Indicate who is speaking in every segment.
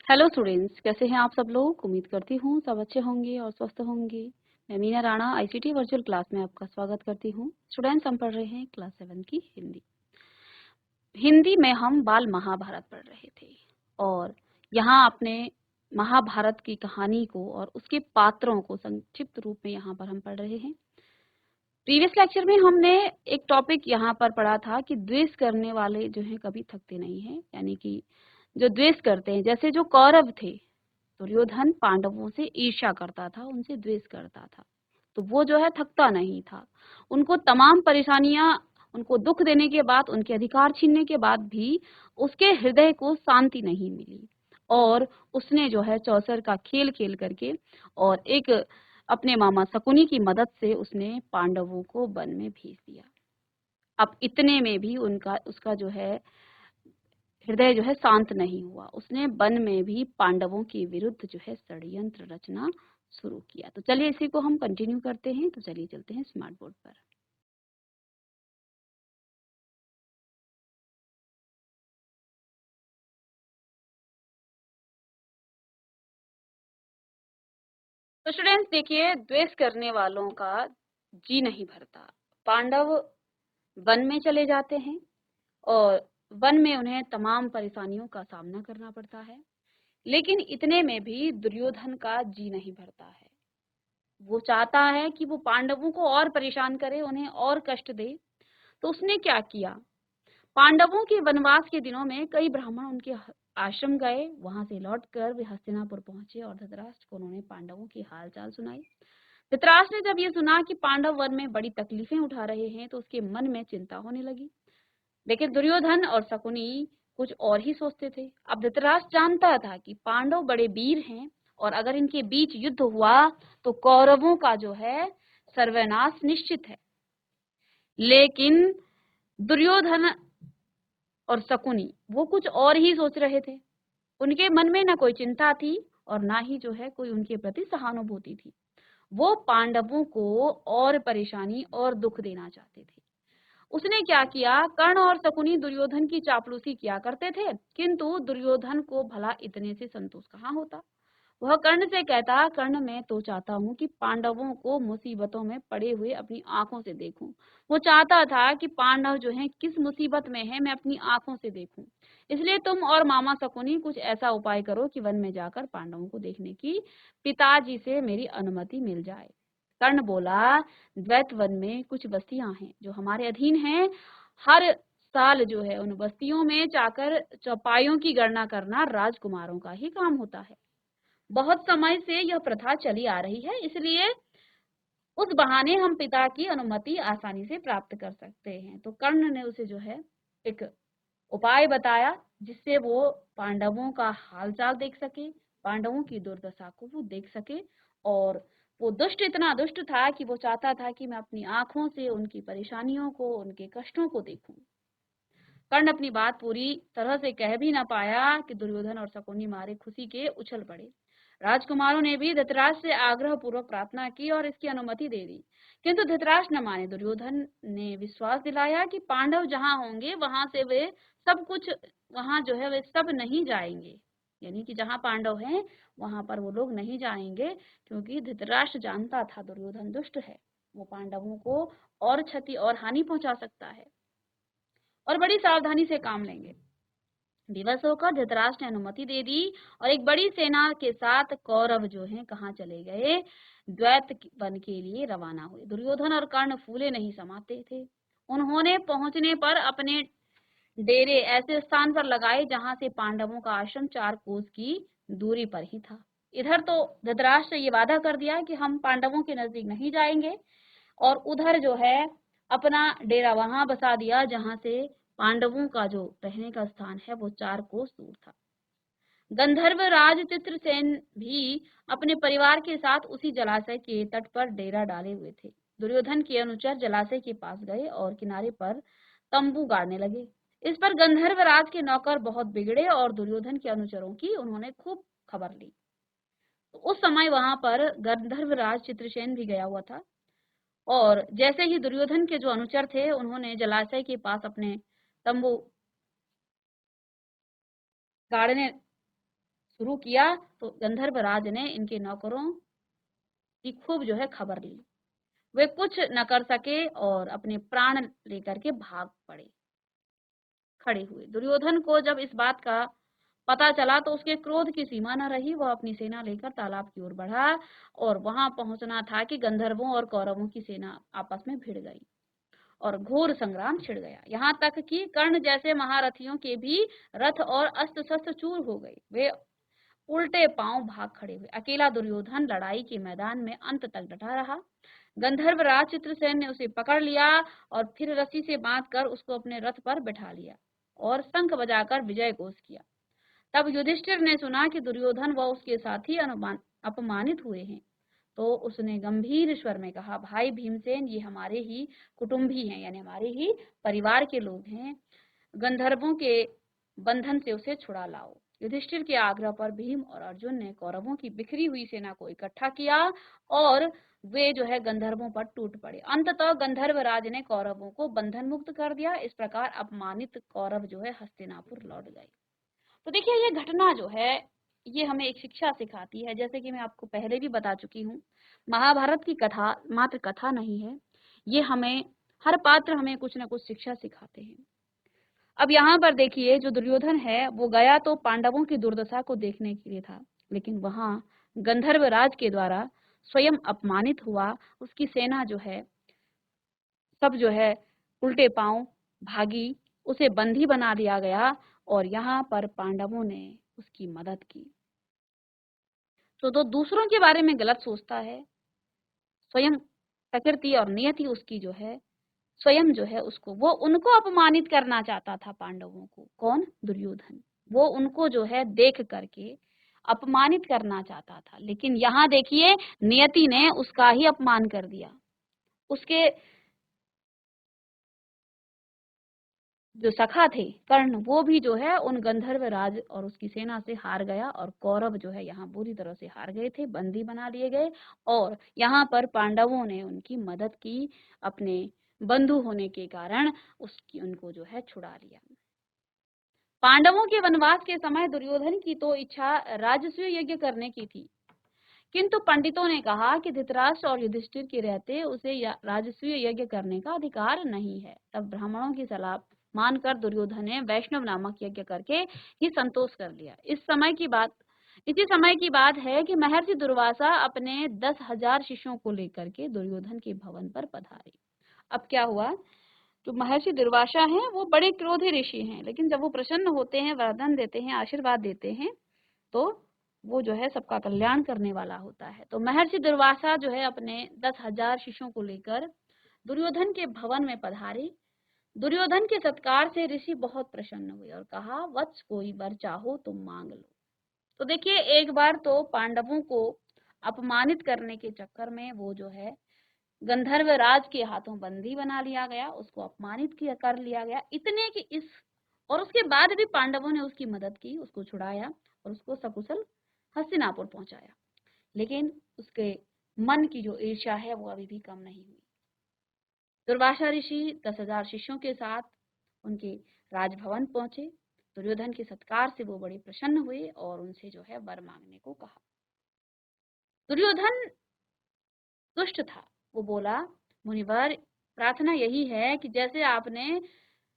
Speaker 1: Hello students, कैसे हैं आप सब लोग। उम्मीद करती हूँ सब अच्छे होंगे और स्वस्थ होंगे। मैं Meena Rana ICT virtual class में आपका स्वागत करती हूँ। स्टूडेंट्स, हम पढ़ रहे हैं क्लास 7 की हिंदी। हिंदी में हम बाल महाभारत पढ़ रहे थे और यहाँ अपने महाभारत की कहानी को और उसके पात्रों को संक्षिप्त रूप में यहाँ पर हम पढ़ रहे हैं। प्रीवियस लेक्चर में हमने एक टॉपिक यहाँ पर पढ़ा था कि द्वेष करने वाले जो हैं कभी थकते नहीं हैं, यानी कि जो द्वेष करते हैं, जैसे जो कौरव थे, दुर्योधन पांडवों से ईर्ष्या करता था, उनसे द्वेष करता था, तो वो जो है थकता नहीं था। उनको तमाम परेशानियां, उनको दुख देने के बाद, उनके अधिकार छीनने के बाद भी उसके हृदय को शांति नहीं मिली और उसने जो है चौसर का खेल खेल करके और एक अपने मामा शकुनी की मदद से उसने पांडवों को वन में भेज दिया। अब इतने में भी उसका जो है हृदय जो है शांत नहीं हुआ। उसने वन में भी पांडवों के विरुद्ध जो है षड्यंत्र रचना शुरू किया। तो चलिए इसी को हम कंटिन्यू करते हैं। तो चलिए चलते हैं स्मार्ट बोर्ड पर। तो स्टूडेंट्स देखिए, द्वेष करने वालों का जी नहीं भरता। पांडव वन में चले जाते हैं और वन में उन्हें तमाम परेशानियों का सामना करना पड़ता है, लेकिन इतने में भी दुर्योधन का जी नहीं भरता है। वो चाहता है कि वो पांडवों को और परेशान करे, उन्हें और कष्ट दे। तो उसने क्या किया, पांडवों के वनवास के दिनों में कई ब्राह्मण उनके आश्रम गए। वहां से लौटकर वे हस्तिनापुर पहुंचे और धृतराष्ट्र को उन्होंने पांडवों की हालचाल सुनाई। धृतराष्ट्र ने जब ये सुना कि पांडव वन में बड़ी तकलीफें उठा रहे हैं तो उसके मन में चिंता होने लगी। लेकिन दुर्योधन और शकुनी कुछ और ही सोचते थे। अब धृतराष्ट्र जानता था कि पांडव बड़े वीर हैं और अगर इनके बीच युद्ध हुआ तो कौरवों का जो है सर्वनाश निश्चित है। लेकिन दुर्योधन और शकुनी वो कुछ और ही सोच रहे थे। उनके मन में न कोई चिंता थी और ना ही जो है कोई उनके प्रति सहानुभूति थी। वो पांडवों को और परेशानी और दुख देना चाहते थे। उसने क्या किया, कर्ण और शकुनी दुर्योधन की चापलूसी किया करते थे, किंतु दुर्योधन को भला इतने से संतोष कहाँ होता। वह कर्ण से कहता, कर्ण मैं तो चाहता हूँ कि पांडवों को मुसीबतों में पड़े हुए अपनी आंखों से देखूं। वो चाहता था कि पांडव जो हैं किस मुसीबत में है मैं अपनी आंखों से देखूं। इसलिए तुम और मामा शकुनी कुछ ऐसा उपाय करो कि वन में जाकर पांडवों को देखने की पिताजी से मेरी अनुमति मिल जाए। कर्ण बोला, द्वैत वन में कुछ बस्तियां हैं जो हमारे अधीन हैं। हर साल जो है उन बस्तियों में जाकर चौपाइयों की गणना करना राजकुमारों का ही काम होता है। बहुत समय से यह प्रथा चली आ रही है, इसलिए उस बहाने हम पिता की अनुमति आसानी से प्राप्त कर सकते हैं। तो कर्ण ने उसे जो है एक उपाय बताया जिससे वो पांडवों का हालचाल देख सके, पांडवों की दुर्दशा को वो देख सके। और वो दुष्ट इतना दुष्ट था कि वो चाहता था कि मैं अपनी आंखों से उनकी परेशानियों को, उनके कष्टों को देखूं। कर्ण अपनी बात पूरी तरह से कह भी ना पाया कि दुर्योधन और शकुनी मारे खुशी के उछल पड़े। राजकुमारों ने भी धृतराष्ट्र से आग्रह पूर्वक प्रार्थना की और इसकी अनुमति दे दी, किंतु धृतराष्ट्र न माने। दुर्योधन ने विश्वास दिलाया कि पांडव जहां होंगे वहां से वे सब कुछ, वहां जो है वे सब नहीं जाएंगे, यानी कि जहां पांडव हैं वहां पर वो लोग नहीं जाएंगे, क्योंकि धृतराष्ट्र जानता था दुर्योधन दुष्ट है, वो पांडवों को और क्षति और हानि पहुंचा सकता है और बड़ी सावधानी से काम लेंगे। विवश होकर धृतराष्ट्र ने अनुमति दे दी और एक बड़ी सेना के साथ कौरव जो हैं कहाँ चले गए, द्वैत वन के लिए रवाना हुए। दुर्योधन और कर्ण फूले नहीं समाते थे। उन्होंने पहुंचने पर अपने डेरे ऐसे स्थान पर लगाए जहां से पांडवों का आश्रम 4 कोस की दूरी पर ही था। इधर तो धृतराष्ट्र ये वादा कर दिया कि हम पांडवों के नजदीक नहीं जाएंगे, और उधर जो है अपना डेरा वहां बसा दिया जहां से पांडवों का जो रहने का स्थान है वो 4 कोस दूर था। गंधर्व राज चित्रसेन भी अपने परिवार के साथ उसी जलाशय के तट पर डेरा डाले हुए थे। दुर्योधन के अनुचर जलाशय के पास गए और किनारे पर तंबू गाड़ने लगे। इस पर गंधर्व राज के नौकर बहुत बिगड़े और दुर्योधन के अनुचरों की उन्होंने खूब खबर ली। तो उस समय वहां पर गंधर्व राज चित्रसेन भी गया हुआ था और जैसे ही दुर्योधन के जो अनुचर थे उन्होंने जलाशय के पास अपने तंबू गाड़ने शुरू किया तो गंधर्वराज ने इनके नौकरों की खूब जो है खबर ली। वे कुछ न कर सके और अपने प्राण लेकर के भाग पड़े, खड़े हुए। दुर्योधन को जब इस बात का पता चला तो उसके क्रोध की सीमा न रही। वह अपनी सेना लेकर तालाब की ओर बढ़ा और वहां पहुंचना था कि गंधर्वों और कौरवों की सेना आपस में भिड़ गई और घोर संग्राम छिड़ गया। यहाँ तक कि कर्ण जैसे महारथियों के भी रथ और अस्त्र शस्त्र चूर हो गए। वे उल्टे पांव भाग खड़े हुए। अकेला दुर्योधन लड़ाई के मैदान में अंत तक डटा रहा। गंधर्वराज चित्रसेन ने उसे पकड़ लिया और फिर रस्सी से बांधकर उसको अपने रथ पर बैठा लिया और शंख बजाकर विजय घोष किया। तब युधिष्ठिर ने सुना कि दुर्योधन व उसके साथी अपमानित हुए हैं, तो उसने गंभीर स्वर में कहा, भाई भीमसेन, ये हमारे ही कुटुंबी हैं, यानी हमारे ही परिवार के लोग हैं। गंधर्वों के बंधन से उसे छुड़ा लाओ। युधिष्ठिर के आग्रह पर भीम और अर्जुन ने कौरवों की बिखरी हुई सेना को इकट्ठा किया और वे जो है गंधर्वों पर टूट पड़े। अंततः गंधर्वराज ने कौरवों को बंधन मुक्त कर दिया। इस प्रकार अपमानित कौरव जो है हस्तिनापुर लौट गए। तो देखिए, ये घटना जो है ये हमें एक शिक्षा सिखाती है। जैसे कि मैं आपको पहले भी बता चुकी हूँ, महाभारत की कथा मात्र कथा नहीं है, ये हमें हर पात्र हमें कुछ न कुछ शिक्षा सिखाते हैं। अब यहाँ पर देखिए, जो दुर्योधन है वो गया तो पांडवों की दुर्दशा को देखने के लिए था, लेकिन वहां गंधर्व राज के द्वारा स्वयं अपमानित हुआ। उसकी सेना जो है सब जो है उल्टे पांव भागी, उसे बंदी बना दिया गया और यहाँ पर पांडवों ने उसकी मदद की। तो दूसरों के बारे में गलत सोचता है, स्वयं प्रकृति और नियति उसकी जो है स्वयं जो है उसको वो उनको अपमानित करना चाहता था। पांडवों को, कौन? दुर्योधन। वो उनको जो है देख करके अपमानित करना चाहता था, लेकिन यहाँ देखिए नियति ने उसका ही अपमान कर दिया। उसके जो सखा थे कर्ण, वो भी जो है उन गंधर्व राज और उसकी सेना से हार गया और कौरव जो है यहाँ बुरी तरह से हार गए थे, बंदी बना लिए गए और यहाँ पर पांडवों ने उनकी मदद की, अपने बंधु होने के कारण उसकी उनको जो है छुड़ा लिया। पांडवों के वनवास के समय दुर्योधन की तो इच्छा राजसूय यज्ञ करने की थी, किंतु पंडितों ने कहा कि धृतराष्ट्र और युधिष्ठिर के रहते उसे राजसूय यज्ञ करने का अधिकार नहीं है। तब ब्राह्मणों की सलाह मानकर दुर्योधन ने वैष्णव नामक यज्ञ करके ही संतोष कर लिया। इसी समय की बात है कि महर्षि दुर्वासा अपने 10,000 शिष्यों को लेकर के दुर्योधन के भवन पर पधारे। अब क्या हुआ, जो महर्षि दुर्वासा हैं वो बड़े क्रोधी ऋषि हैं, लेकिन जब वो प्रसन्न होते हैं, वरदान देते हैं, आशीर्वाद देते हैं, तो वो जो है सबका कल्याण करने वाला होता है। तो महर्षि दुर्वासा जो है अपने 10,000 शिष्यों को लेकर दुर्योधन के भवन में पधारे। दुर्योधन के सत्कार से ऋषि बहुत प्रसन्न हुए और कहा, वत्स कोई वर चाहो तुम मांग लो। तो देखिए, एक बार तो पांडवों को अपमानित करने के चक्कर में वो जो है गंधर्व राज के हाथों बंदी बना लिया गया, उसको अपमानित किया कर लिया गया। इतने कि इस और उसके बाद भी पांडवों ने उसकी मदद की, उसको छुड़ाया और उसको सकुशल हस्तिनापुर पहुंचाया। लेकिन उसके मन की जो ईर्ष्या है वो अभी भी कम नहीं हुई। दुर्वासा ऋषि 10,000 शिष्यों के साथ उनके राजभवन पहुंचे। दुर्योधन के सत्कार से वो बड़े प्रसन्न हुए और उनसे जो है वर मांगने को कहा। दुर्योधन दुष्ट था। वो बोला, मुनिवर, प्रार्थना यही है कि जैसे आपने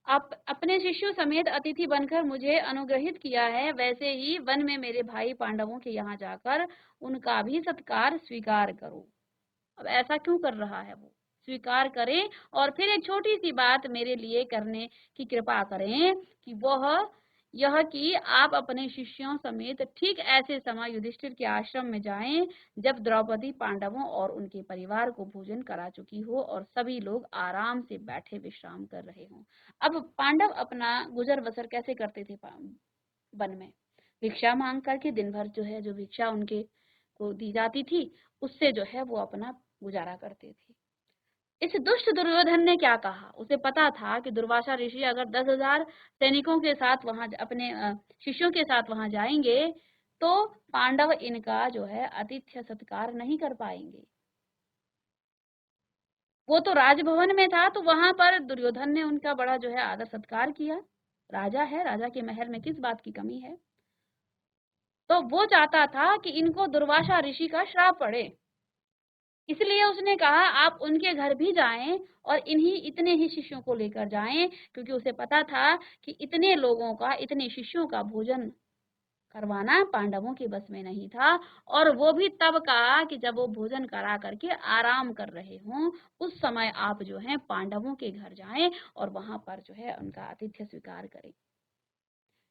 Speaker 1: आप अपने शिष्यों समेत अतिथि बनकर मुझे अनुग्रहित किया है, वैसे ही वन में मेरे भाई पांडवों के यहाँ जाकर उनका भी सत्कार स्वीकार करो। अब ऐसा क्यों कर रहा है वो? स्वीकार करें और फिर एक छोटी सी बात मेरे लिए करने की कृपा करें कि वह यह कि आप अपने शिष्यों समेत ठीक ऐसे समय युधिष्ठिर के आश्रम में जाएं जब द्रौपदी पांडवों और उनके परिवार को भोजन करा चुकी हो और सभी लोग आराम से बैठे विश्राम कर रहे हों। अब पांडव अपना गुजर बसर कैसे करते थे? वन में भिक्षा मांग करके दिन भर जो है जो भिक्षा उनके को दी जाती थी उससे जो है वो अपना गुजारा करते थे। इस दुष्ट दुर्योधन ने क्या कहा? उसे पता था कि दुर्वासा ऋषि अगर 10,000 सैनिकों के साथ वहां अपने शिष्यों के साथ वहां जाएंगे तो पांडव इनका जो है आतिथ्य सत्कार नहीं कर पाएंगे। वो तो राजभवन में था, तो वहां पर दुर्योधन ने उनका बड़ा जो है आदर सत्कार किया। राजा है, राजा के महल में किस बात की कमी है? तो वो चाहता था कि इनको दुर्वासा ऋषि का श्राप पड़े। इसलिए उसने कहा आप उनके घर भी जाएं और इतने ही शिष्यों को लेकर जाएं, क्योंकि उसे पता था कि इतने लोगों का, इतने शिष्यों का भोजन करवाना पांडवों के बस में नहीं था। और वो भी तब कहा कि जब वो भोजन करा करके आराम कर रहे हों, उस समय आप जो है पांडवों के घर जाएं और वहां पर जो है उनका आतिथ्य स्वीकार करें।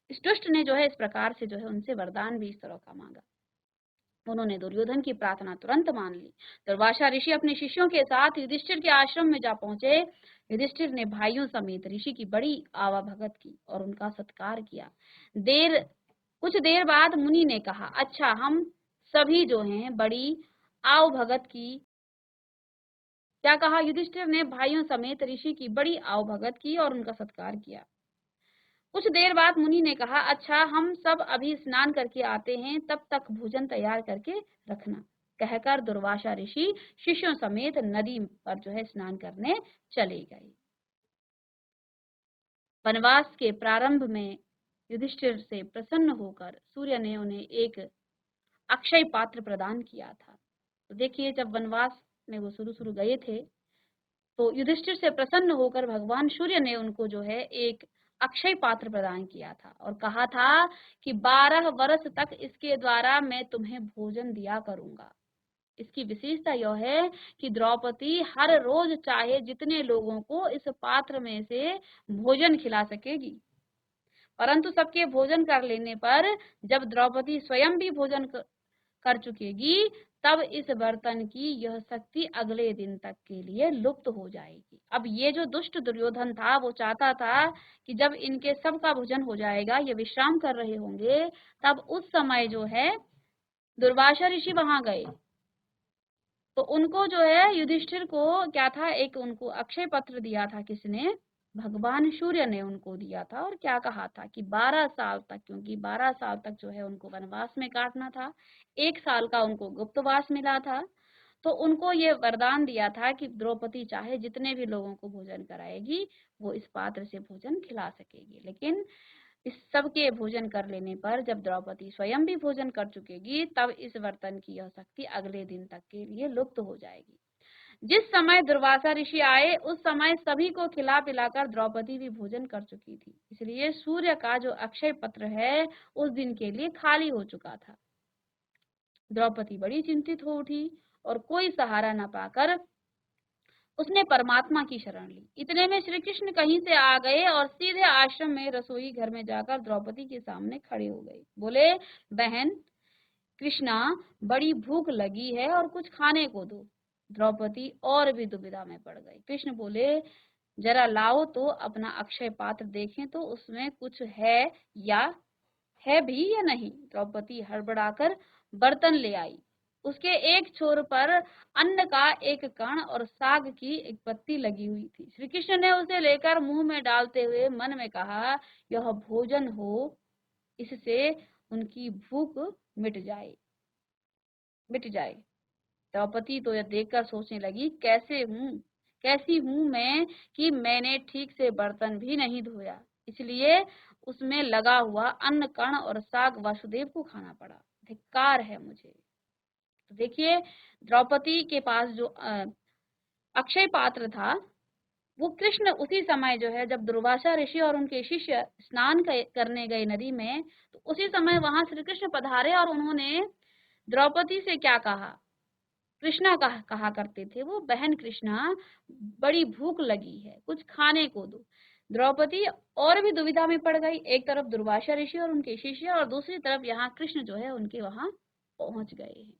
Speaker 1: इस दुष्ट ने जो है इस प्रकार से जो है उनसे वरदान भी इस तरह का मांगा। उन्होंने दुर्योधन की प्रार्थना तुरंत मान ली। दुर्वासा ऋषि अपने शिष्यों के साथ युधिष्ठिर के आश्रम में जा पहुंचे। युधिष्ठिर ने भाइयों समेत ऋषि की बड़ी आवाभगत की और उनका सत्कार किया। देर कुछ देर बाद मुनि ने कहा, अच्छा हम सभी जो हैं बड़ी आवभगत की। क्या कहा? युधिष्ठिर ने भाइयों समेत ऋषि की बड़ी आवभगत की और उनका सत्कार किया। कुछ देर बाद मुनि ने कहा, अच्छा हम सब अभी स्नान करके आते हैं, तब तक भोजन तैयार करके रखना। कहकर दुर्वासा ऋषि शिष्यों समेत नदी पर जो है स्नान करने चले गए। वनवास के प्रारंभ में युधिष्ठिर से प्रसन्न होकर सूर्य ने उन्हें एक अक्षय पात्र प्रदान किया था। तो देखिए, जब वनवास में वो शुरू शुरू गए थे, तो युधिष्ठिर से प्रसन्न होकर भगवान सूर्य ने उनको जो है एक अक्षय पात्र प्रदान किया था और कहा था कि 12 वर्ष तक इसके द्वारा मैं तुम्हें भोजन दिया करूंगा। इसकी विशेषता यह है कि द्रौपदी हर रोज चाहे जितने लोगों को इस पात्र में से भोजन खिला सकेगी। परंतु सबके भोजन कर लेने पर जब द्रौपदी स्वयं भी भोजन कर चुकेगी, तब इस बर्तन की यह शक्ति अगले दिन तक के लिए लुप्त हो जाएगी। अब ये जो दुष्ट दुर्योधन था, वो चाहता था कि जब इनके सबका भोजन हो जाएगा, ये विश्राम कर रहे होंगे, तब उस समय जो है दुर्वासा ऋषि वहां गए। तो उनको जो है युधिष्ठिर को क्या था, एक उनको अक्षय पत्र दिया था। किसने? भगवान सूर्य ने उनको दिया था। और क्या कहा था कि 12 साल तक, क्योंकि 12 साल तक जो है उनको वनवास में काटना था, 1 साल का उनको गुप्तवास मिला था, तो उनको ये वरदान दिया था कि द्रौपदी चाहे जितने भी लोगों को भोजन कराएगी, वो इस पात्र से भोजन खिला सकेगी। लेकिन इस सब के भोजन कर लेने पर जब द्रौपदी स्वयं भी भोजन कर चुकेगी, तब इस बर्तन की यह शक्ति अगले दिन तक के लिए लुप्त हो जाएगी। जिस समय दुर्वासा ऋषि आए, उस समय सभी को खिला पिलाकर द्रौपदी भी भोजन कर चुकी थी। इसलिए सूर्य का जो अक्षय पत्र है, उस दिन के लिए खाली हो चुका था। द्रौपदी बड़ी चिंतित हो उठी और कोई सहारा न पाकर उसने परमात्मा की शरण ली। इतने में श्री कृष्ण कहीं से आ गए और सीधे आश्रम में रसोई घर में जाकर द्रौपदी के सामने खड़े हो गए। बोले, बहन कृष्णा, बड़ी भूख लगी है और कुछ खाने को दो। द्रौपदी और भी दुविधा में पड़ गई। कृष्ण बोले, जरा लाओ तो अपना अक्षय पात्र देखें तो उसमें कुछ है भी या नहीं। द्रौपदी हड़बड़ाकर बर्तन ले आई। उसके एक छोर पर अन्न का एक कण और साग की एक पत्ती लगी हुई थी। श्री कृष्ण ने उसे लेकर मुंह में डालते हुए मन में कहा, यह भोजन हो, इससे उनकी भूख मिट जाए। द्रौपदी तो यह देखकर सोचने लगी, कैसी हूँ मैं कि मैंने ठीक से बर्तन भी नहीं धोया, इसलिए उसमें लगा हुआ अन्न कण और साग वासुदेव को खाना पड़ा। धिक्कार है मुझे। तो देखिए, द्रौपदी के पास जो अक्षय पात्र था, वो कृष्ण उसी समय जो है, जब दुर्वासा ऋषि और उनके शिष्य स्नान करने गए नदी में, तो उसी समय वहां श्री कृष्ण पधारे और उन्होंने द्रौपदी से क्या कहा? कृष्णा कहा करते थे वो, बहन कृष्णा, बड़ी भूख लगी है, कुछ खाने को दो। द्रौपदी और भी दुविधा में पड़ गई। एक तरफ दुर्वासा ऋषि और उनके शिष्य, और दूसरी तरफ यहाँ कृष्ण जो है उनके वहां पहुंच गए हैं।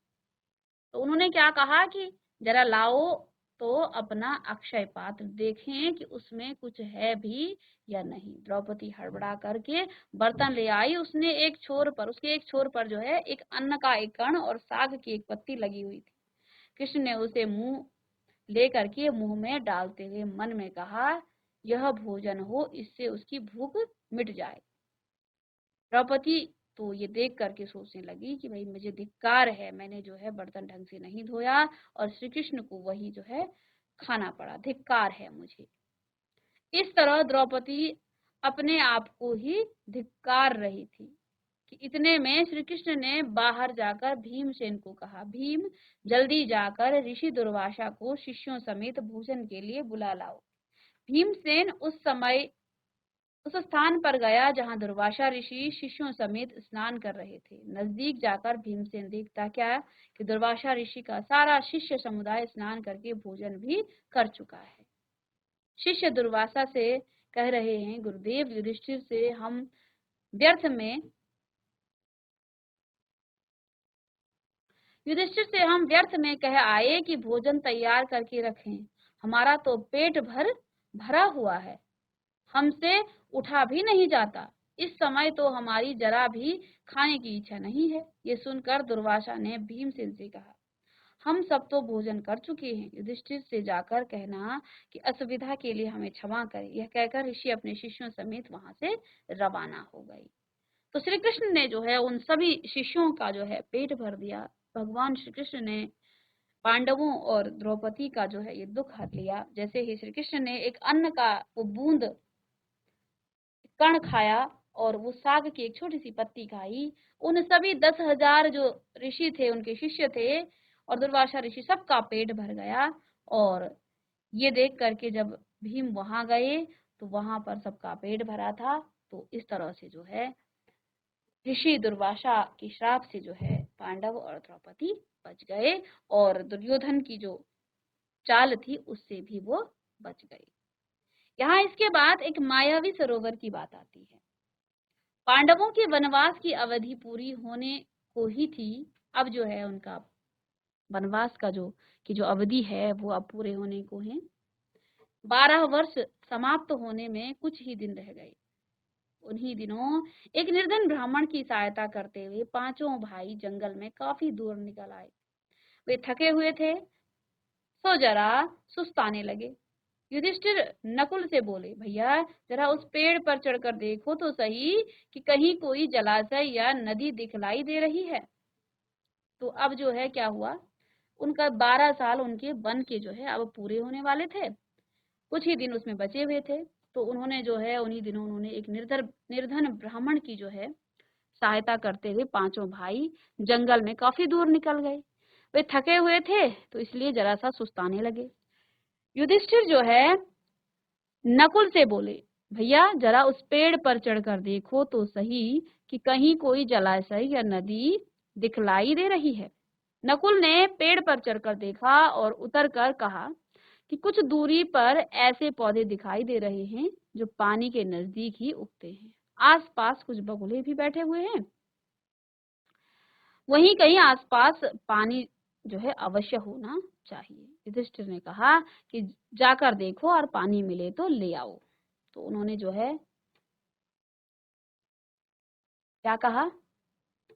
Speaker 1: तो उन्होंने क्या कहा कि जरा लाओ तो अपना अक्षय पात्र देखें कि उसमें कुछ है भी या नहीं। द्रौपदी हड़बड़ा करके बर्तन ले आई। उसके एक छोर पर जो है एक अन्न का एक कण और साग की एक पत्ती लगी हुई थी। कृष्ण ने उसे लेकर के मुंह में डालते हुए मन में कहा, यह भोजन हो, इससे उसकी भूख मिट जाए। द्रौपदी तो ये देख करके सोचने लगी कि भाई मुझे धिक्कार है, मैंने जो है बर्तन ढंग से नहीं धोया और श्री कृष्ण को वही जो है खाना पड़ा, धिक्कार है मुझे। इस तरह द्रौपदी अपने आप को ही धिक्कार रही थी कि इतने में श्री कृष्ण ने बाहर जाकर भीमसेन को कहा, भीम जल्दी जाकर ऋषि दुर्वासा को शिष्यों समेत भोजन के लिए बुला लाओ। भीमसेन उस स्थान पर गया जहां दुर्वासा ऋषि शिष्यों समेत स्नान कर रहे थे। नजदीक जाकर भीमसेन देखता क्या कि दुर्वासा ऋषि का सारा शिष्य समुदाय स्नान करके भोजन भी कर चुका है। शिष्य दुर्वासा से कह रहे हैं, गुरुदेव युधिष्ठिर से हम व्यर्थ में कह आए कि भोजन तैयार करके रखें। हमारा तो पेट भरा हुआ है, हमसे उठा भी नहीं जाता। इस समय तो हमारी जरा भी खाने की इच्छा नहीं है। ये सुनकर दुर्वासा ने भीमसेन से कहा, हम सब तो भोजन कर चुके हैं। युधिष्ठिर से जाकर कहना कि असुविधा के लिए हमें क्षमा करें। यह कहकर ऋषि अपने शिष्यों समेत वहां से रवाना हो गई। तो श्री कृष्ण ने जो है उन सभी शिष्यों का जो है पेट भर दिया। भगवान श्री कृष्ण ने पांडवों और द्रौपदी का जो है ये दुख हर लिया। जैसे ही श्री कृष्ण ने एक अन्न का वो बूंद कण खाया और वो साग की एक छोटी सी पत्ती खाई, उन सभी 10,000 जो ऋषि थे, उनके शिष्य थे और दुर्वासा ऋषि, सबका पेट भर गया। और ये देख करके जब भीम वहां गए तो वहां पर सबका पेट भरा था। तो इस तरह से जो है ऋषि दुर्वासा की श्राप से जो है पांडव और द्रौपदी बच गए और दुर्योधन की जो चाल थी उससे भी वो बच गई। यहाँ इसके बाद एक मायावी सरोवर की बात आती है। पांडवों के वनवास की अवधि पूरी होने को ही थी। अब जो है उनका वनवास का जो अवधि है वो अब पूरे होने को है। 12 वर्ष समाप्त होने में कुछ ही दिन रह गए। उन्हीं दिनों एक निर्धन ब्राह्मण की सहायता करते हुए पांचों भाई जंगल में काफी दूर निकल आए। वे थके हुए थे, सो जरा सुस्ताने लगे। युधिष्ठिर नकुल से बोले, भैया जरा उस पेड़ पर चढ़कर देखो तो सही कि कहीं कोई जलाशय या नदी दिखलाई दे रही है। तो अब जो है क्या हुआ, उनका 12 साल उनके वन के जो है अब पूरे होने वाले थे। कुछ ही दिन उसमें बचे हुए थे। तो उन्होंने जो है उन्हीं दिनों उन्होंने एक निर्धन ब्राह्मण की जो है सहायता करते हुए पांचों भाई जंगल में काफी दूर निकल गए। वे थके हुए थे तो इसलिए जरा सा सुस्ताने लगे। युधिष्ठिर जो है नकुल से बोले, भैया जरा उस पेड़ पर चढ़कर देखो तो सही कि कहीं कोई जलाशय या नदी दिखलाई दे रही है। नकुल ने पेड़ पर चढ़कर देखा और उतरकर कहा कि कुछ दूरी पर ऐसे पौधे दिखाई दे रहे हैं जो पानी के नजदीक ही उगते हैं। आसपास कुछ बगुले भी बैठे हुए हैं। वहीं कहीं आसपास पानी जो है अवश्य होना चाहिए। युधिष्ठिर ने कहा कि जाकर देखो और पानी मिले तो ले आओ। तो उन्होंने जो है क्या कहा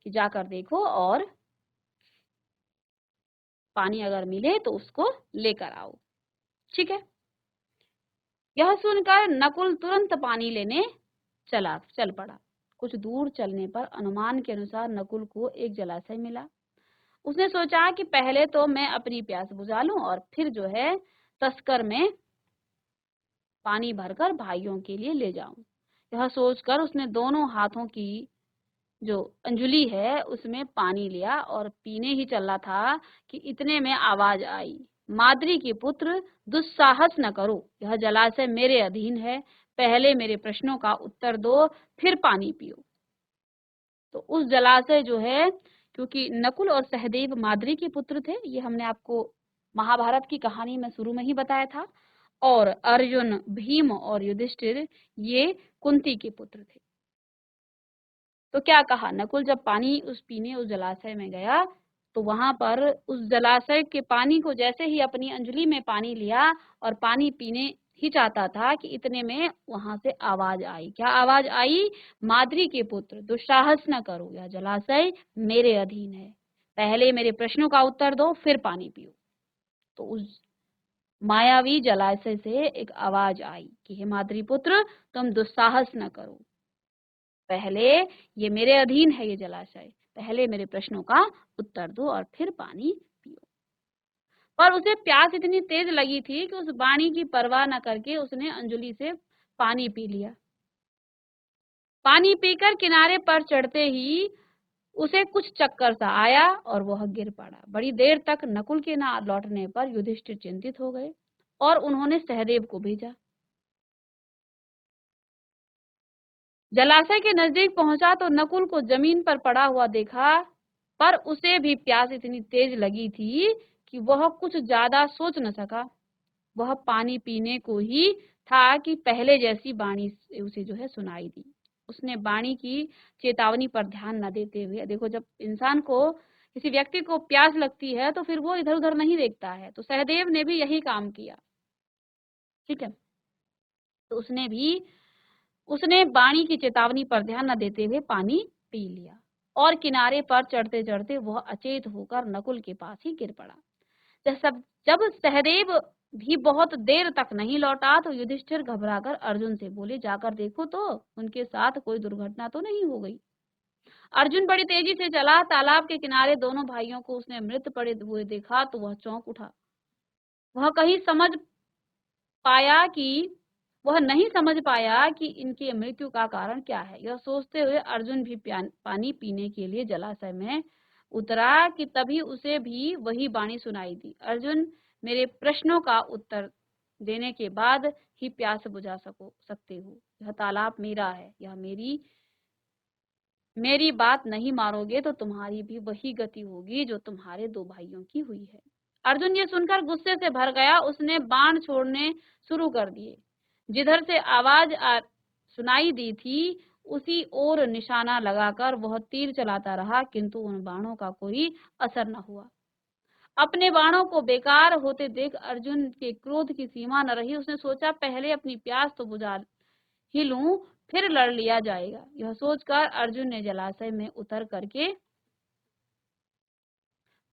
Speaker 1: कि जाकर देखो और पानी अगर मिले तो उसको लेकर आओ। ठीक है। यह सुनकर नकुल तुरंत पानी लेने चल पड़ा। कुछ दूर चलने पर अनुमान के अनुसार नकुल को एक जलाशय मिला। उसने सोचा कि पहले तो मैं अपनी प्यास बुझा लूं और फिर जो है तस्कर में पानी भरकर भाइयों के लिए ले जाऊं। यह सोचकर उसने दोनों हाथों की जो अंजुली है उसमें पानी लिया और पीने ही चला था कि इतने में आवाज आई, माद्री के पुत्र दुस्साहस न करो, यह जलाशय मेरे अधीन है, पहले मेरे प्रश्नों का उत्तर दो फिर पानी पियो। तो उस जलाशय जो है, क्योंकि नकुल और सहदेव माद्री के पुत्र थे, ये हमने आपको महाभारत की कहानी में शुरू में ही बताया था। और अर्जुन, भीम और युधिष्ठिर ये कुंती के पुत्र थे। तो क्या कहा, नकुल जब पानी पीने उस जलाशय में गया तो वहां पर उस जलाशय के पानी को जैसे ही अपनी अंजलि में पानी लिया और पानी पीने ही चाहता था कि इतने में वहां से आवाज आई। क्या आवाज आई? माद्री के पुत्र दुस्साहस न करो, यह जलाशय मेरे अधीन है, पहले मेरे प्रश्नों का उत्तर दो फिर पानी पियो। तो उस मायावी जलाशय से एक आवाज आई कि हे माद्री पुत्र, तुम दुस्साहस न करो, पहले ये मेरे अधीन है, ये जलाशय, पहले मेरे प्रश्नों का उत्तर दो और फिर पानी पियो। पर उसे प्यास इतनी तेज लगी थी कि उस वाणी की परवाह न करके उसने अंजलि से पानी पी लिया। पानी पीकर किनारे पर चढ़ते ही उसे कुछ चक्कर सा आया और वह गिर पड़ा। बड़ी देर तक नकुल के ना लौटने पर युधिष्ठिर चिंतित हो गए और उन्होंने सहदेव को भेजा। जलाशय के नजदीक पहुंचा तो नकुल को जमीन पर पड़ा हुआ देखा, पर उसे भी प्यास इतनी तेज लगी थी कि वह कुछ ज्यादा सोच न सका। वह पानी पीने को ही था कि पहले जैसी वाणी उसे जो है सुनाई दी। उसने वाणी की चेतावनी पर ध्यान न देते हुए, देखो जब इंसान को, किसी व्यक्ति को प्यास लगती है तो फिर वो इधर उधर नहीं देखता है, तो सहदेव ने भी यही काम किया। ठीक है, तो उसने वाणी की चेतावनी पर ध्यान न देते हुए पानी पी लिया और किनारे पर चढ़ते चढ़ते वह अचेत होकर नकुल के पास ही गिर पड़ा। जब सहदेव भी बहुत देर तक नहीं लौटा तो युधिष्ठिर घबराकर अर्जुन से बोले, जाकर देखो तो उनके साथ कोई दुर्घटना तो नहीं हो गई। अर्जुन बड़ी तेजी से चला। तालाब के किनारे दोनों भाइयों को उसने मृत पड़े हुए देखा तो वह चौंक उठा। वह कहीं समझ पाया कि वह नहीं समझ पाया कि इनकी मृत्यु का कारण क्या है। यह सोचते हुए अर्जुन भी पानी पीने के लिए जलाशय में उतरा कि तभी उसे भी वही वाणी सुनाई दी, अर्जुन, मेरे प्रश्नों का उत्तर देने के बाद ही प्यास बुझा सकते हो। यह तालाब मेरा है, यह मेरी बात नहीं मानोगे तो तुम्हारी भी वही गति होगी जो तुम्हारे दो भाइयों की हुई है। अर्जुन ये सुनकर गुस्से से भर गया। उसने बाण छोड़ने शुरू कर दिए। जिधर से आवाज सुनाई दी थी उसी ओर निशाना लगाकर वह तीर चलाता रहा, किंतु उन बाणों का कोई असर न हुआ। अपने बाणों को बेकार होते देख अर्जुन के क्रोध की सीमा न रही। उसने सोचा, पहले अपनी प्यास तो बुझा ही लूं, फिर लड़ लिया जाएगा। यह सोचकर अर्जुन ने जलाशय में उतर करके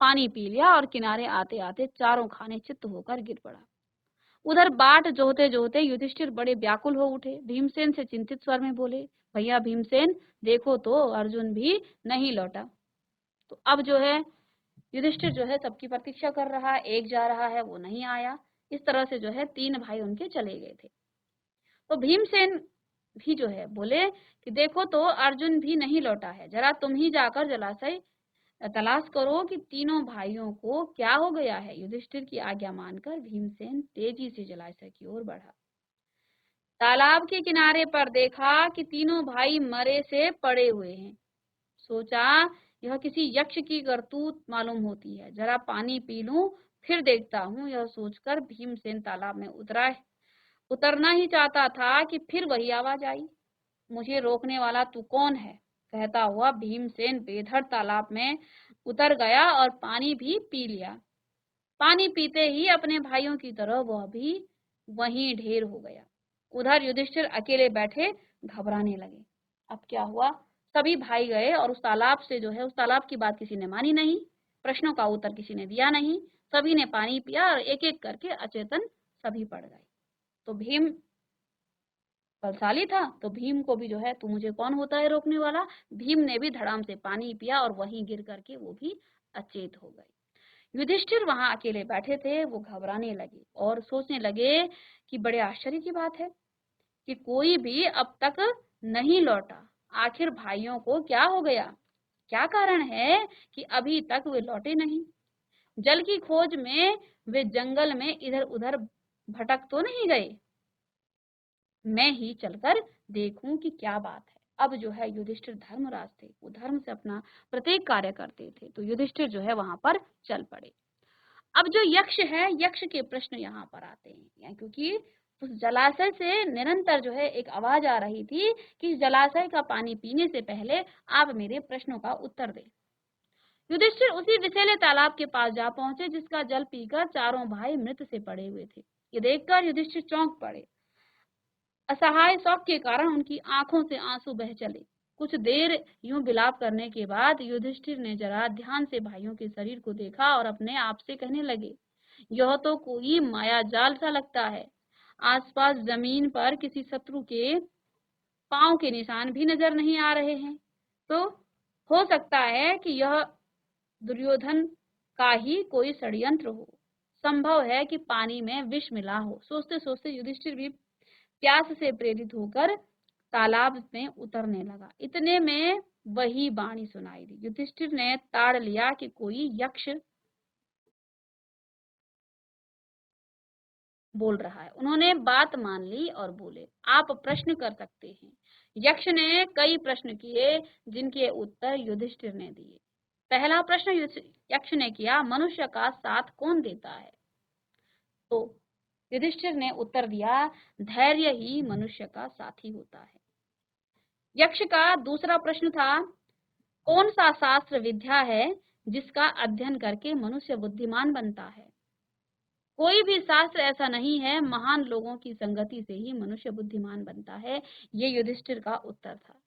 Speaker 1: पानी पी लिया और किनारे आते आते चारों खाने चित्त होकर गिर पड़ा। उधर बाट जोहते जोहते युधिष्ठिर बड़े व्याकुल हो उठे। भीमसेन से चिंतित स्वर में बोले, भैया भीमसेन, देखो तो अर्जुन भी नहीं लौटा। तो अब जो है युधिष्ठिर जो है सबकी प्रतीक्षा कर रहा है, एक जा रहा है वो नहीं आया। इस तरह से जो है तीन भाई उनके चले गए थे। तो भीमसेन भी जो है बोले कि देखो तो अर्जुन भी नहीं लौटा है, जरा तुम ही जाकर जलाशय तलाश करो कि तीनों भाइयों को क्या हो गया है। युधिष्ठिर की आज्ञा मानकर भीमसेन तेजी से जलाशय की ओर बढ़ा। तालाब के किनारे पर देखा कि तीनों भाई मरे से पड़े हुए हैं। सोचा, यह किसी यक्ष की करतूत मालूम होती है, जरा पानी पी लूं फिर देखता हूँ। यह सोचकर भीमसेन तालाब में उतरना ही चाहता था कि फिर वही आवाज आई, मुझे रोकने वाला तू कौन है, कहता हुआ भीमसेन बेधड़ तालाब में उतर गया और पानी भी पी लिया। पानी पीते ही अपने भाइयों की तरह वह भी वहीं ढेर हो गया। उधर युधिष्ठिर अकेले बैठे घबराने लगे। अब क्या हुआ, सभी भाई गए और उस तालाब से जो है, उस तालाब की बात किसी ने मानी नहीं, प्रश्नों का उत्तर किसी ने दिया नहीं। सभी ने पानी पिया और एक एक करके अचेतन सभी पड़ गए। तो भीम बलशाली था, तो भीम को भी जो है, तू मुझे कौन होता है रोकने वाला। भीम ने भी धड़ाम से पानी पिया और वहीं गिर करके वो भी अचेत हो गए। युधिष्ठिर वहां अकेले बैठे थे। वो घबराने लगे और सोचने लगे कि बड़े आश्चर्य की बात है कि कोई भी अब तक नहीं लौटा। आखिर भाइयों को क्या हो गया, क्या कारण है कि अभी तक वे लौटे नहीं। जल की खोज में वे जंगल में इधर उधर भटक तो नहीं गए। मैं ही चलकर देखूं कि क्या बात है। अब जो है युधिष्ठिर धर्मराज थे, वो धर्म से अपना प्रत्येक कार्य करते थे, तो युधिष्ठिर जो है वहां पर चल पड़े। अब जो यक्ष है, यक्ष के प्रश्न यहाँ पर आते हैं, क्योंकि उस जलाशय से निरंतर जो है एक आवाज आ रही थी कि जलाशय का पानी पीने से पहले आप मेरे प्रश्नों का उत्तर दें। युधिष्ठिर उसी विषैले तालाब के पास जा पहुंचे जिसका जल पीकर चारों भाई मृत से पड़े हुए थे। ये देखकर युधिष्ठिर चौंक पड़े। असहाय शौक के कारण उनकी आंखों से आंसू बह चले। कुछ देर यूं विलाप करने के बाद युधिष्ठिर ने जरा ध्यान से भाइयों के शरीर को देखा और अपने आप से कहने लगे, यह तो कोई माया जाल सा लगता है। आसपास जमीन पर किसी शत्रु के पांव के निशान भी नजर नहीं आ रहे हैं, तो हो सकता है कि यह दुर्योधन का ही कोई षड्यंत्र हो। संभव है कि पानी में विष मिला हो। सोचते सोचते युधिष्ठिर भी प्यास से प्रेरित होकर तालाब में उतरने लगा। इतने में वही वाणी सुनाई दी। युधिष्ठिर ने ताड़ लिया कि कोई यक्ष बोल रहा है। उन्होंने बात मान ली और बोले, आप प्रश्न कर सकते हैं। यक्ष ने कई प्रश्न किए जिनके उत्तर युधिष्ठिर ने दिए। पहला प्रश्न यक्ष ने किया, मनुष्य का साथ कौन देता है? तो युधिष्ठिर ने उत्तर दिया, धैर्य ही मनुष्य का साथी होता है। यक्ष का दूसरा प्रश्न था, कौन सा शास्त्र विद्या है जिसका अध्ययन करके मनुष्य बुद्धिमान बनता है? कोई भी शास्त्र ऐसा नहीं है, महान लोगों की संगति से ही मनुष्य बुद्धिमान बनता है। ये युधिष्ठिर का उत्तर था।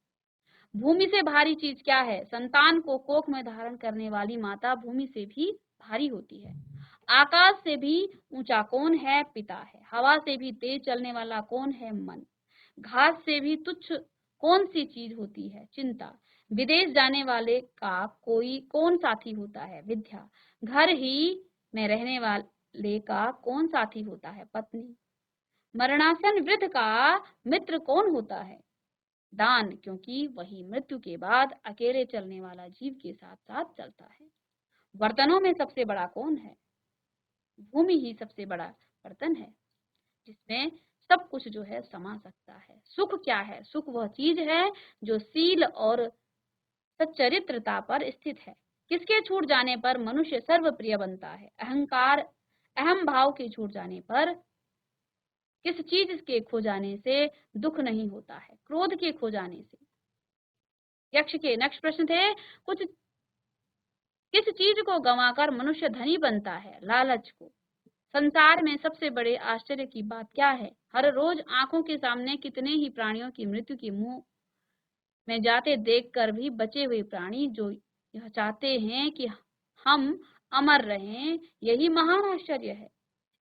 Speaker 1: भूमि से भारी चीज क्या है? संतान को कोख में धारण करने वाली माता भूमि से भी भारी होती है। आकाश से भी ऊंचा कौन है? पिता है। हवा से भी तेज चलने वाला कौन है? मन। घास से भी तुच्छ कौन सी चीज होती है? चिंता। विदेश जाने वाले का कोई कौन साथी होता है? विद्या। घर ही में रहने वाले का कौन साथी होता है? पत्नी। मरणासन वृद्ध का मित्र कौन होता है? दान, क्योंकि वही मृत्यु के बाद अकेले चलने वाला जीव के साथ साथ चलता है। बर्तनों में सबसे बड़ा कौन है? भूमि ही सबसे बड़ा बर्तन है जिसमें सब कुछ जो है समा सकता है। सुख क्या है? सुख वह चीज है जो शील और सच्चरित्रता पर स्थित है। किसके छूट जाने पर मनुष्य सर्वप्रिय बनता है? अहंकार, अहम भाव के छूट जाने पर। किस चीज के खो जाने से दुख नहीं होता है? क्रोध के खो जाने से। यक्ष के नेक्स्ट प्रश्न थे, कुछ किस चीज को गंवाकर मनुष्य धनी बनता है? लालच को। संसार में सबसे बड़े आश्चर्य की बात क्या है? हर रोज आंखों के सामने कितने ही प्राणियों की मृत्यु के मुंह में जाते देखकर भी बचे हुए प्राणी जो यह चाहते हैं कि हम अमर रहें, यही महान आश्चर्य है।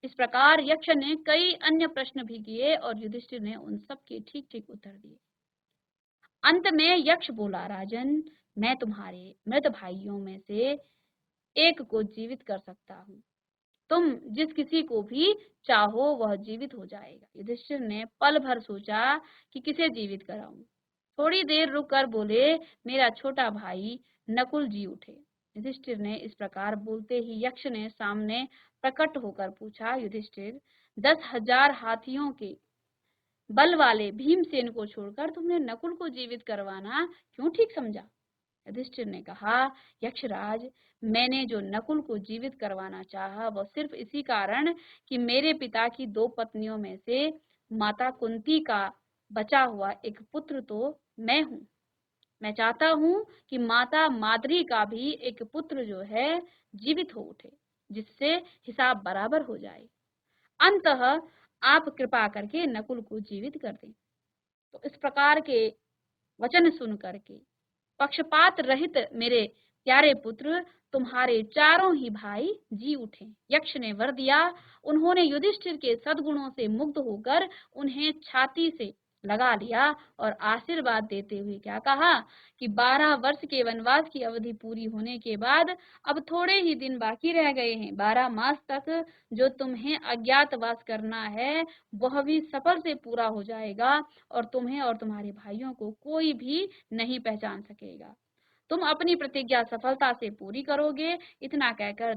Speaker 1: इस प्रकार यक्ष ने कई अन्य प्रश्न भी किए और युधिष्ठिर ने उन सब के ठीक ठीक उत्तर दिए। अंत में यक्ष बोला, राजन, मैं तुम्हारे मृत भाइयों में से एक को जीवित कर सकता हूँ। तुम जिस किसी को भी चाहो वह जीवित हो जाएगा। युधिष्ठिर ने पल भर सोचा कि किसे जीवित कराऊं। थोड़ी देर रुक कर बोले, मेरा छोटा भाई नकुल जी उठे। युधिष्ठिर ने इस प्रकार बोलते ही यक्ष ने सामने प्रकट होकर पूछा, युधिष्ठिर, 10,000 हाथियों के बल वाले भीमसेन को छोड़कर तुमने नकुल को जीवित करवाना क्यों ठीक समझा? युधिष्ठिर ने कहा, यक्षराज, मैंने जो नकुल को जीवित करवाना चाहा वह सिर्फ इसी कारण कि मेरे पिता की 2 पत्नियों में से माता कुंती का बचा हुआ एक पुत्र तो मैं हूँ। मैं चाहता हूँ कि माता माद्री का भी एक पुत्र जो है जीवित हो उठे, जिससे हिसाब बराबर हो जाए। अंततः आप कृपा करके नकुल को जीवित कर दें। तो इस प्रकार के वचन सुन करके पक्षपात रहित मेरे प्यारे पुत्र, तुम्हारे चारों ही भाई जी उठे। यक्ष ने वर दिया। उन्होंने युधिष्ठिर के सद्गुणों से मुग्ध होकर उन्हें छाती से लगा लिया और आशीर्वाद देते हुए क्या कहा कि 12 वर्ष के वनवास की अवधि पूरी होने के बाद अब थोड़े ही दिन बाकी रह गए हैं। 12 मास तक जो तुम्हें अज्ञातवास करना है वह भी सफल से पूरा हो जाएगा और तुम्हें और तुम्हारे भाइयों को कोई भी नहीं पहचान सकेगा। तुम अपनी प्रतिज्ञा सफलता से पूरी करोगे। इतना कहकर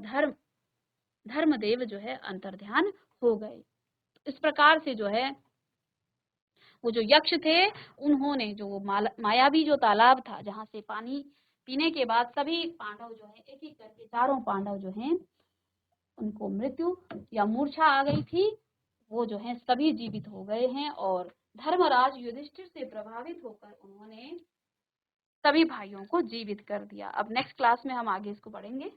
Speaker 1: धर्मदेव जो है अंतर्ध्यान हो गए। इस प्रकार से जो है वो जो यक्ष थे उन्होंने जो मायावी जो तालाब था जहाँ से पानी पीने के बाद सभी पांडव जो है एक एक करके चारों पांडव जो हैं उनको मृत्यु या मूर्छा आ गई थी, वो जो है सभी जीवित हो गए हैं और धर्मराज युधिष्ठिर से प्रभावित होकर उन्होंने सभी भाइयों को जीवित कर दिया। अब नेक्स्ट क्लास में हम आगे इसको पढ़ेंगे।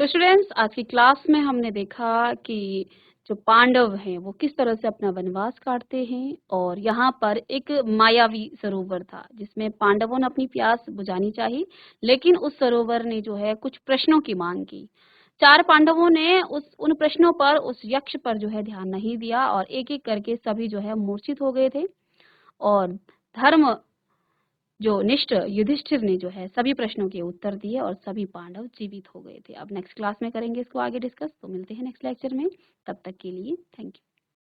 Speaker 1: तो स्टूडेंट्स, आज की क्लास में हमने देखा कि जो पांडव हैं वो किस तरह से अपना वनवास काटते हैं और यहाँ पर एक मायावी सरोवर था जिसमें पांडवों ने अपनी प्यास बुझानी चाहिए, लेकिन उस सरोवर ने जो है कुछ प्रश्नों की मांग की। 4 पांडवों ने उन प्रश्नों पर, उस यक्ष पर जो है ध्यान नहीं दिया और एक एक करके सभी जो है मूर्छित हो गए थे और धर्म जो निष्ठ युधिष्ठिर ने जो है सभी प्रश्नों के उत्तर दिए और सभी पांडव जीवित हो गए थे। अब नेक्स्ट क्लास में करेंगे इसको आगे डिस्कस। तो मिलते हैं नेक्स्ट लेक्चर में, तब तक के लिए थैंक यू।